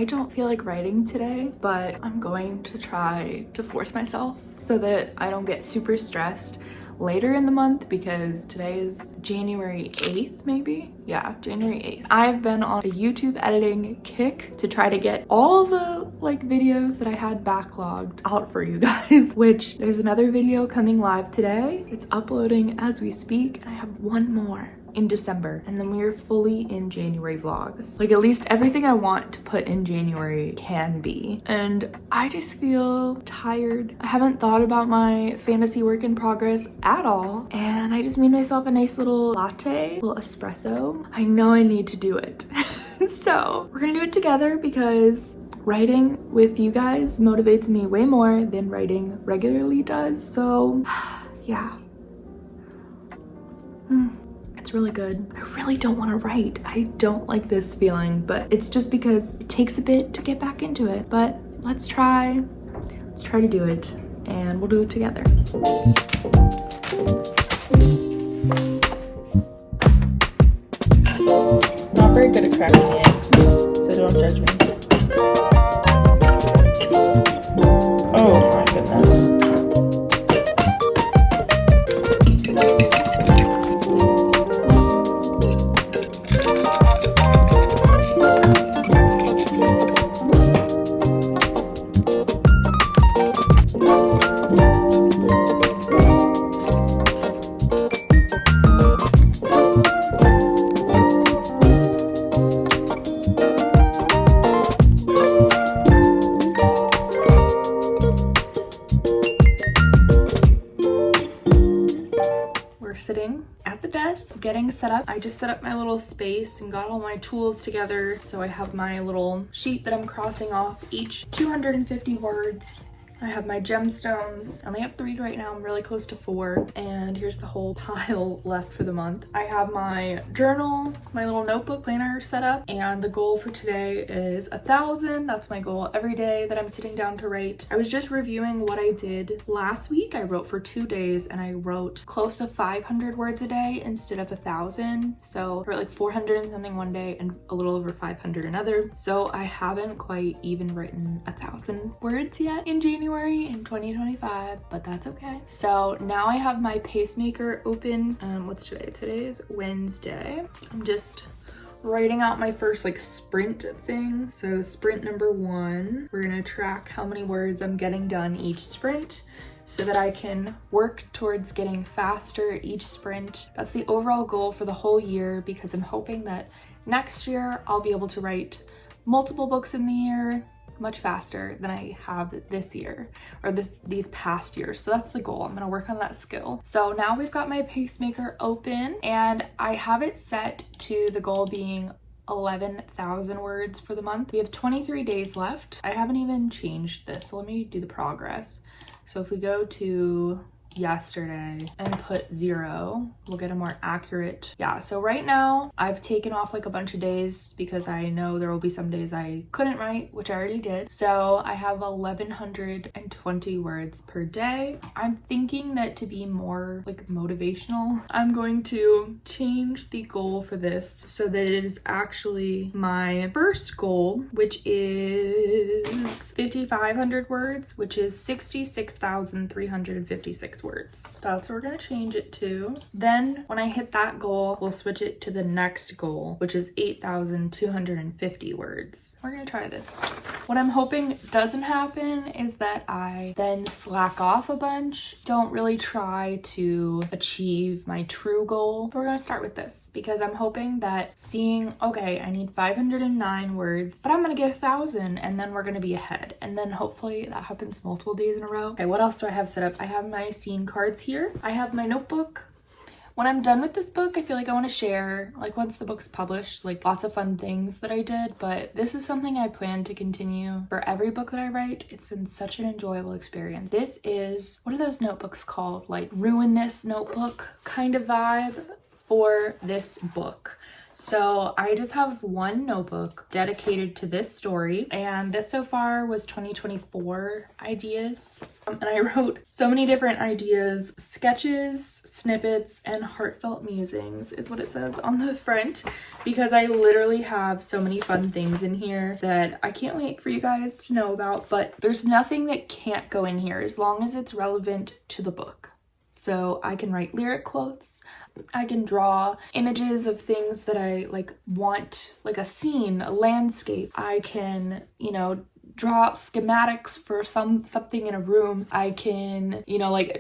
I don't feel like writing today, but I'm going to try to force myself so that I don't get super stressed later in the month, because today is January 8th, maybe? Yeah, January 8th. I've been on a YouTube editing kick to try to get all the videos that I had backlogged out for you guys, which there's another video coming live today. It's uploading as we speak, and I have one more in December, and then we are fully in January vlogs. Like, at least everything I want to put in January can be. And I just feel tired. I haven't thought about my fantasy work in progress at all, and I just made myself a nice little latte, little espresso. I know I need to do it. So we're gonna do it together, because writing with you guys motivates me way more than writing regularly does. So yeah. It's really good. I really don't want to write. I don't like this feeling, but it's just because it takes a bit to get back into it. But let's try to do it, and we'll do it together. Not very good at cracking eggs, so don't judge me. Oh my goodness. Sitting at the desk getting set up. I just set up my little space and got all my tools together. So I have my little sheet that I'm crossing off each 250 words. I have my gemstones. I only have 3 right now. I'm really close to 4. And here's the whole pile left for the month. I have my journal, my little notebook planner set up, and the goal for today is 1,000. That's my goal every day that I'm sitting down to write. I was just reviewing what I did last week. I wrote for 2 days, and I wrote close to 500 words a day instead of 1,000. So I wrote like 400 and something one day and a little over 500 another. So I haven't quite even written 1,000 words yet in January in 2025, but that's okay. So now I have my pacemaker open. What's today? Today is Wednesday. I'm just writing out my first sprint thing. So sprint number 1, we're gonna track how many words I'm getting done each sprint, so that I can work towards getting faster each sprint. That's the overall goal for the whole year, because I'm hoping that next year I'll be able to write multiple books in the year much faster than I have this year, or these past years. So that's the goal. I'm gonna work on that skill. So now we've got my pacemaker open, and I have it set to the goal being 11,000 words for the month. We have 23 days left. I haven't even changed this, so let me do the progress. So if we go to yesterday and put 0, we'll get a more accurate. Yeah, so right now I've taken off a bunch of days because I know there will be some days I couldn't write, which I already did. So I have 1,120 words per day. I'm thinking that to be more motivational, I'm going to change the goal for this so that it is actually my first goal, which is 5,500 words, which is 66,356 words. That's what we're gonna change it to. Then when I hit that goal, we'll switch it to the next goal, which is 8,250 words. We're gonna try this. What I'm hoping doesn't happen is that I then slack off a bunch, don't really try to achieve my true goal. But we're gonna start with this, because I'm hoping that seeing, okay, I need 509 words, but I'm gonna get 1,000, and then we're gonna be ahead. And then hopefully that happens multiple days in a row. Okay, what else do I have set up? I have my scene cards here. I have my notebook. When I'm done with this book, I feel like I want to share, once the book's published, lots of fun things that I did, but this is something I plan to continue for every book that I write. It's been such an enjoyable experience. This is, what are those notebooks called? Ruin This notebook kind of vibe for this book. So I just have one notebook dedicated to this story, and this so far was 2024 ideas. And I wrote so many different ideas, sketches, snippets, and heartfelt musings is what it says on the front, because I literally have so many fun things in here that I can't wait for you guys to know about. But there's nothing that can't go in here as long as it's relevant to the book. So I can write lyric quotes, I can draw images of things that I want, like a scene, a landscape. I can, draw schematics for something in a room. I can,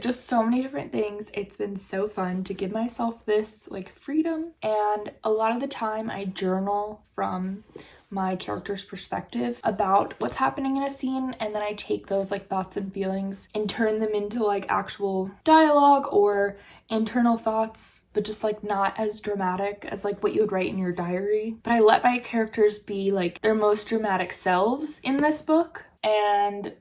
just so many different things. It's been so fun to give myself this freedom. And a lot of the time I journal from my character's perspective about what's happening in a scene, and then I take those thoughts and feelings and turn them into actual dialogue or internal thoughts, but just not as dramatic as what you would write in your diary. But I let my characters be their most dramatic selves in this book, and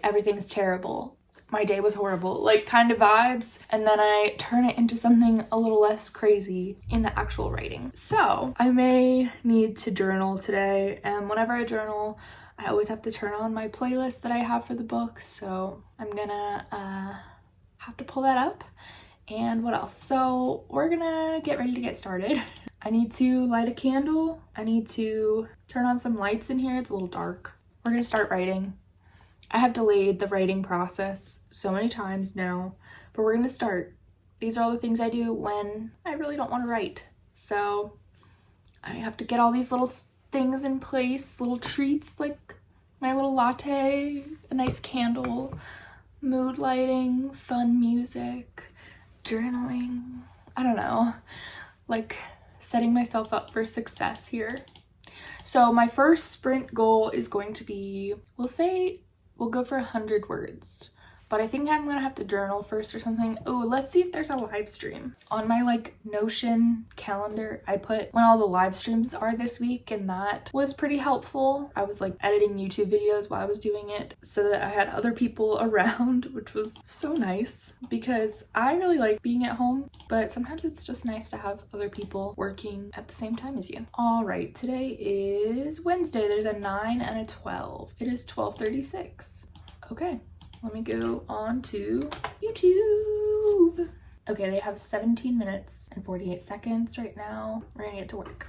everything's terrible, my day was horrible, kind of vibes, and then I turn it into something a little less crazy in the actual writing. So I may need to journal today, and whenever I journal, I always have to turn on my playlist that I have for the book, so I'm gonna have to pull that up. And what else? So we're gonna get ready to get started. I need to light a candle. I need to turn on some lights in here. It's a little dark. We're gonna start writing. I have delayed the writing process so many times now, but we're gonna start. These are all the things I do when I really don't want to write. So I have to get all these little things in place, little treats like my little latte, a nice candle, mood lighting, fun music, journaling. I don't know, setting myself up for success here. So my first sprint goal is going to be, we'll go for 100 words, but I think I'm gonna have to journal first or something. Oh, let's see if there's a live stream. On my Notion calendar, I put when all the live streams are this week, and that was pretty helpful. I was editing YouTube videos while I was doing it so that I had other people around, which was so nice because I really like being at home, but sometimes it's just nice to have other people working at the same time as you. All right, today is Wednesday. There's a 9 and a 12. It is 12:36. Okay. Let me go on to YouTube. Okay, they have 17 minutes and 48 seconds right now. We're gonna get to work.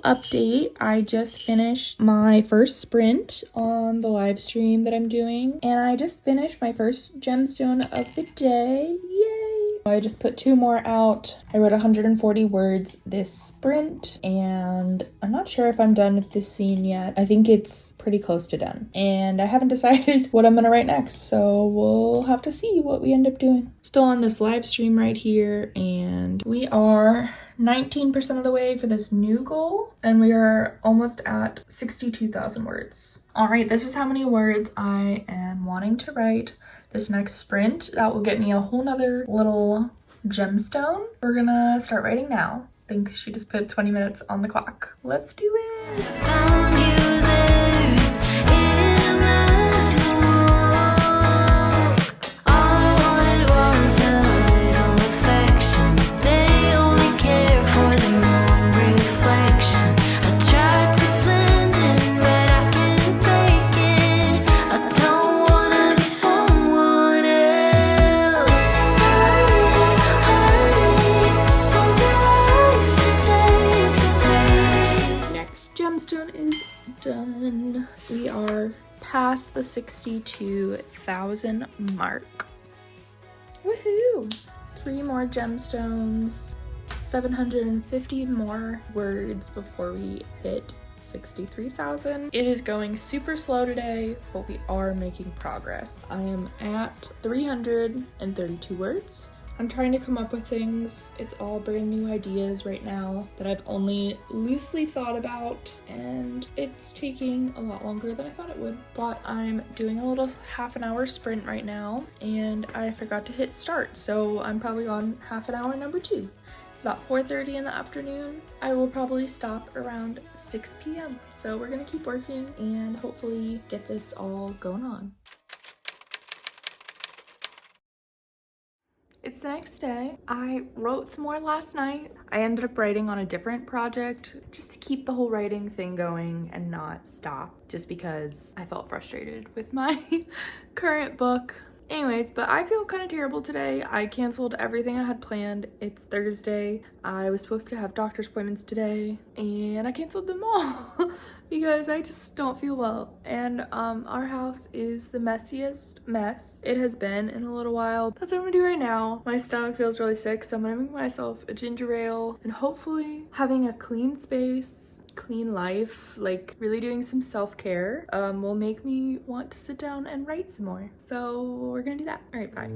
Update, I just finished my first sprint on the live stream that I'm doing, and I just finished my first gemstone of the day. Yay! I just put 2 more out. I wrote 140 words this sprint, and I'm not sure if I'm done with this scene yet. I think it's pretty close to done, and I haven't decided what I'm gonna write next, so we'll have to see what we end up doing. Still on this live stream right here, and we are 19% of the way for this new goal, and we are almost at 62,000 words. All right, this is how many words I am wanting to write this next sprint. That will get me a whole nother little gemstone. We're gonna start writing now. I think she just put 20 minutes on the clock. Let's do it. Found you there in the smoke. All I wanted was a little affection. They only care for their own gemstone is done. We are past the 62,000 mark. Woohoo! 3 more gemstones, 750 more words before we hit 63,000. It is going super slow today, but we are making progress. I am at 332 words. I'm trying to come up with things. It's all brand new ideas right now that I've only loosely thought about, and it's taking a lot longer than I thought it would. But I'm doing a little half an hour sprint right now, and I forgot to hit start, so I'm probably on half an hour number 2. It's about 4:30 in the afternoon. I will probably stop around 6 p.m. So we're gonna keep working and hopefully get this all going on. It's the next day. I wrote some more last night. I ended up writing on a different project just to keep the whole writing thing going and not stop, just because I felt frustrated with my current book. Anyways, but I feel kind of terrible today. I canceled everything I had planned. It's Thursday. I was supposed to have doctor's appointments today, and I canceled them all because I just don't feel well. And our house is the messiest mess it has been in a little while. That's what I'm gonna do right now. My stomach feels really sick, so I'm gonna make myself a ginger ale, and hopefully having a clean space, clean life, like really doing some self-care will make me want to sit down and write some more. So we're gonna do that. All right, bye.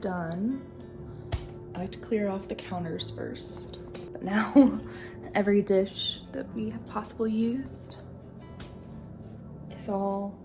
Done. I like to clear off the counters first, but now every dish that we have possibly used is all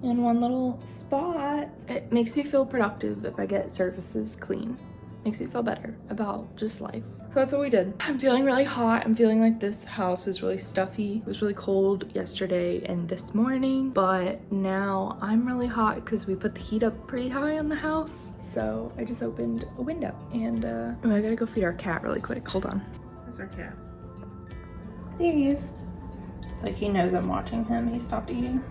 in one little spot. It makes me feel productive if I get surfaces clean. Makes me feel better about just life. So that's what we did. I'm feeling really hot. I'm feeling like this house is really stuffy. It was really cold yesterday and this morning, but now I'm really hot because we put the heat up pretty high on the house. So I just opened a window and oh, I gotta go feed our cat really quick. Hold on. Where's our cat? There he is. It's like he knows I'm watching him. He stopped eating.